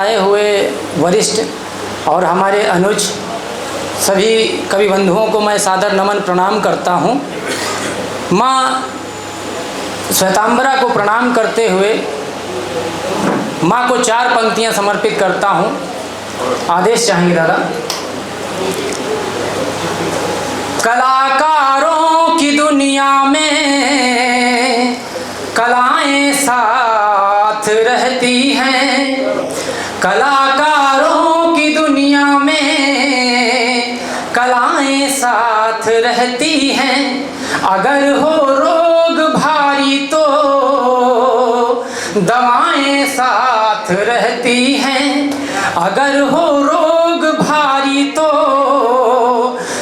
आए हुए वरिष्ठ और हमारे अनुज सभी कवि बंधुओं को मैं सादर नमन प्रणाम करता हूँ। माँ श्वेतांबरा को प्रणाम करते हुए माँ को 4 पंक्तियाँ समर्पित करता हूँ। आदेश चाहेंगे दादा। कलाकारों की दुनिया में कलाएं साथ रहती हैं, कलाकारों की दुनिया में कलाएं साथ रहती हैं। अगर हो रोग भारी तो दवाएं साथ रहती हैं, अगर हो रोग भारी तो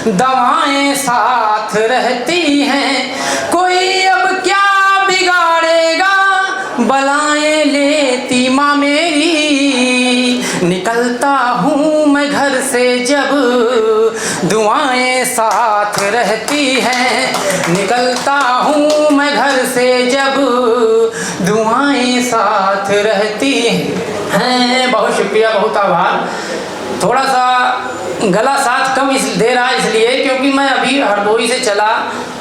दवाएं साथ रहती हैं। कोई अब क्या बिगाड़ेगा बलाएं लेती माँ मेरी, निकलता हूँ मैं घर से जब दुआएं साथ रहती हैं, निकलता हूँ मैं घर से जब दुआएं साथ रहती हैं। बहुत शुक्रिया, बहुत आभार। थोड़ा सा गला साथ कम दे रहा है इसलिए क्योंकि मैं अभी हरदोई से चला,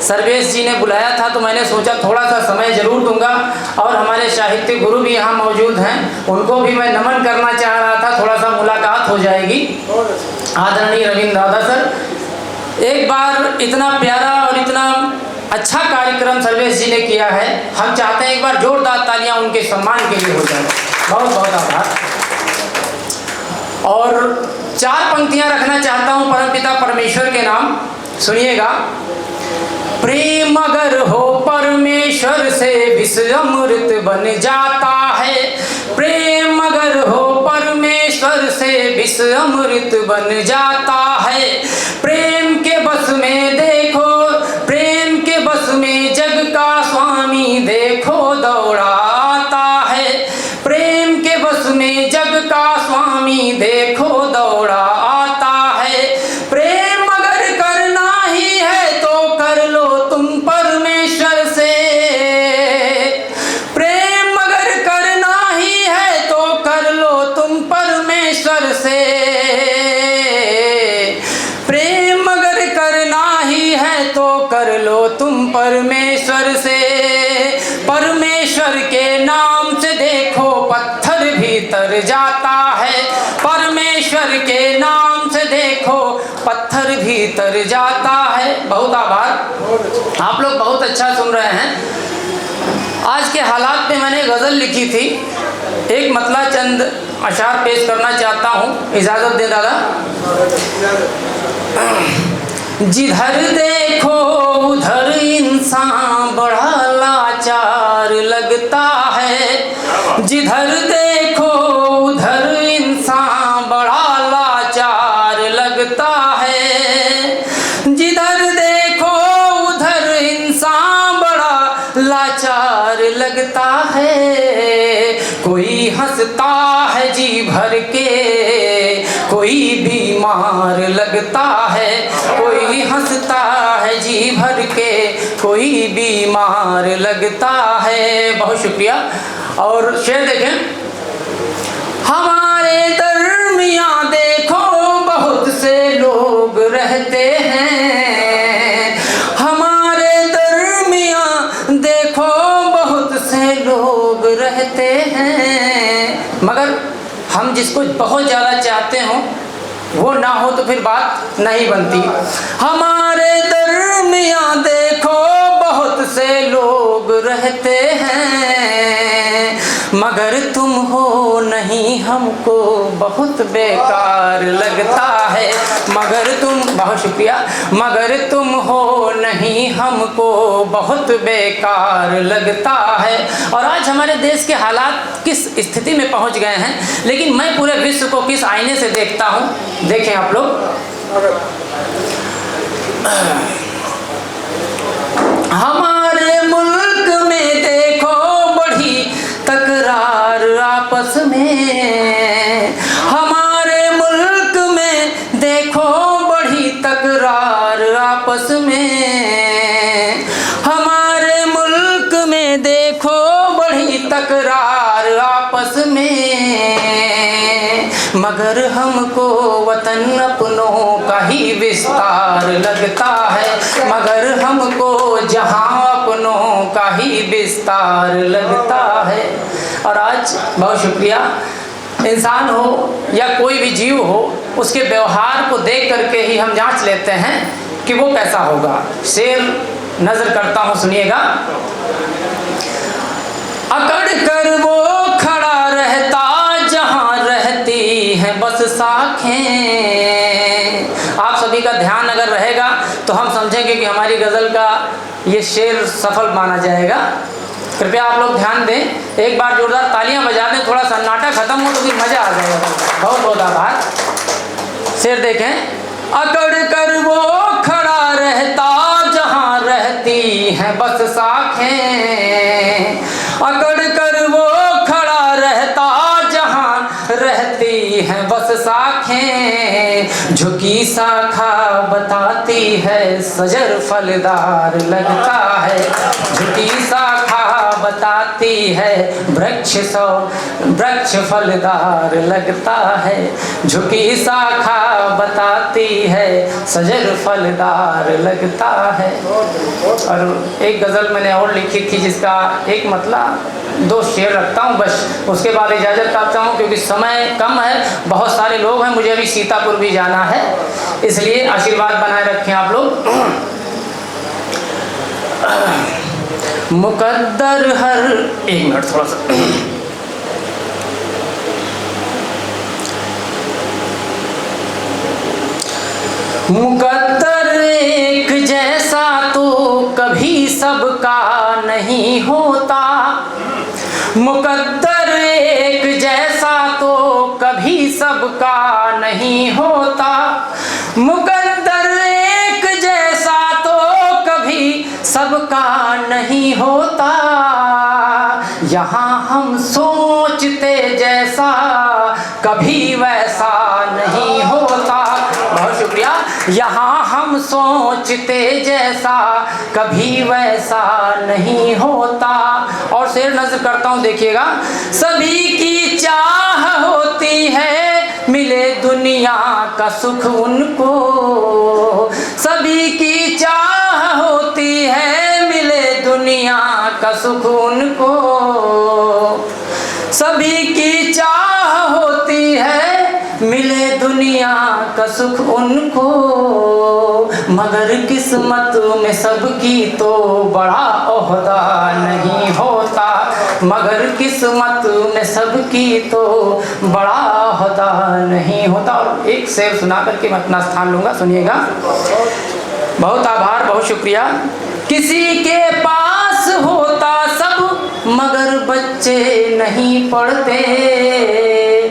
सर्वेश जी ने बुलाया था तो मैंने सोचा थोड़ा सा समय जरूर दूंगा। और हमारे साहित्य गुरु भी यहाँ मौजूद हैं, उनको भी मैं नमन करना चाह रहा था, थोड़ा सा मुलाकात हो जाएगी। आदरणीय रविंद्र दादा सर, एक बार इतना प्यारा और इतना अच्छा कार्यक्रम सर्वेश जी ने किया है, हम चाहते हैं एक बार जोरदार तालियां उनके सम्मान के लिए हो जाए। बहुत बहुत आभार। और 4 पंक्तियां रखना चाहता हूं परमपिता परमेश्वर के नाम, सुनिएगा। प्रेम अगर हो परमेश्वर से विष अमृत बन जाता है, प्रेम अगर हो परमेश्वर से विष अमृत बन जाता है। प्रेम के बस में देखो, प्रेम के बस में जग का स्वामी देखो दौड़ा आता है, प्रेम के बस में जग का स्वामी देखो दौड़ा आता है। प्रेम अगर करना ही है तो कर लो तुम परमेश्वर से, प्रेम अगर करना ही है तो कर लो तुम परमेश्वर से, प्रेम अगर करना ही है तो कर लो तुम परमेश्वर से। परमेश्वर के नाम से देखो पत्थर भीतर जाता है, परमेश्वर के नाम से देखो पत्थर भीतर जाता है। बहुत आभार, आप लोग बहुत अच्छा सुन रहे हैं। आज के हालात में मैंने गज़ल लिखी थी, एक मतला चंद अशार पेश करना चाहता हूँ, इजाज़त दे दादा। जिधर देखो उधर इंसान बड़ा लाचार लगता है, जिधर देखो उधर इंसान बड़ा लाचार लगता है, जिधर देखो उधर इंसान बड़ा लाचार लगता है। कोई हंसता है जी भर के, कोई बीमार लगता है, कोई हंसता है जी भर के, कोई बीमार लगता है। बहुत शुक्रिया। और शेर देखें। हमारे दरमियाँ देखो बहुत से लोग रहते हैं, हमारे दरमियाँ देखो बहुत से लोग रहते हैं, मगर हम जिसको बहुत ज़्यादा चाहते हों वो ना हो तो फिर बात नहीं बनती। हमारे दरमियाँ देखो बहुत से लोग रहते हैं, मगर तुम हो नहीं हमको बहुत बेकार लगता है, मगर तुम, बहुत शुक्रिया, मगर तुम हो नहीं हमको बहुत बेकार लगता है। और आज हमारे देश के हालात किस स्थिति में पहुंच गए हैं, लेकिन मैं पूरे विश्व को किस आईने से देखता हूं, देखें आप लोग। हमारे मुल्क में देखो बड़ी तकरार आपस में, हमारे मुल्क में देखो बड़ी तकरार आपस में, हमारे मुल्क में देखो बड़ी तकरार आपस में। मगर हमको वतन अपनों का ही विस्तार लगता है, मगर हमको जहां अपनों का ही विस्तार लगता है। और आज बहुत शुक्रिया, इंसान हो या कोई भी जीव हो, उसके व्यवहार को देख करके ही हम जांच लेते हैं कि वो कैसा होगा। शेर नजर करता हूं, सुनिएगा। अकड़ कर वो खड़ा रहता जहां रहती हैं बस साखें। आप सभी का ध्यान अगर रहेगा तो हम समझेंगे कि हमारी गजल का ये शेर सफल माना जाएगा। कृपया आप लोग ध्यान दें, एक बार जोरदार तालियां बजा दें, थोड़ा सन्नाटा खत्म हो तो फिर मजा आ जाएगा। बहुत बहुत आभार। शेर देखें। अकड़ कर वो खड़ा रहता जहां रहती हैं बस साखें, अकड़ कर वो खड़ा रहता जहां रहती हैं बस साखें। झुकी शाखा बताती है सजर फलदार लगता है, झुकी शाखा बताती है वृक्ष फलदार लगता है, झुकी शाखा बताती है सजर फलदार लगता है। और एक गज़ल मैंने और लिखी थी जिसका एक मतलब 2 शेर रखता हूँ बस, उसके बाद इजाज़त चाहता हूँ क्योंकि समय कम है, बहुत सारे लोग हैं, मुझे अभी सीतापुर भी जाना है, इसलिए आशीर्वाद बनाए रखें आप लोग। मुकद्दर हर, एक मिनट थोड़ा सा, मुकद्दर एक जैसा तो कभी सबका नहीं होता, मुकद्दर एक जैसा तो कभी सबका नहीं होता, मुकद्दर एक जैसा तो कभी सबका नहीं होता। यहाँ हम सोचते जैसा कभी वैसा नहीं होता। बहुत शुक्रिया। यहाँ हम सोचते जैसा कभी वैसा नहीं होता। और शेर नज़र करता हूँ, देखिएगा। सभी की चाह होती है मिले दुनिया का सुख उनको, सभी की चाह होती है मिले दुनिया का सुख उनको, सभी की चाह होती है मिले दुनिया का सुख उनको, मगर किस्मत में सबकी तो बड़ा ओहदा नहीं होता, मगर किस्मत में सबकी तो बड़ा ओहदा नहीं होता। और एक शेर सुना करके मैं अपना स्थान लूँगा, सुनिएगा। बहुत आभार, बहुत शुक्रिया। किसी के पास होता सब मगर बच्चे नहीं पढ़ते,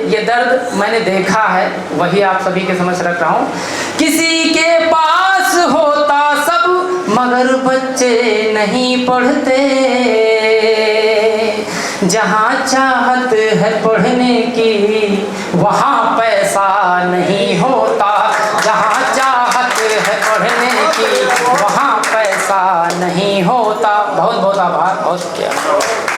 ये दर्द मैंने देखा है, वही आप सभी के समझ रख रहा हूँ। किसी के पास होता सब मगर बच्चे नहीं पढ़ते, जहाँ चाहत है पढ़ने की वहाँ पैसा नहीं होता, जहाँ चाहत है पढ़ने की वहाँ पैसा नहीं होता। बहुत बहुत आभार, बहुत शुक्रिया।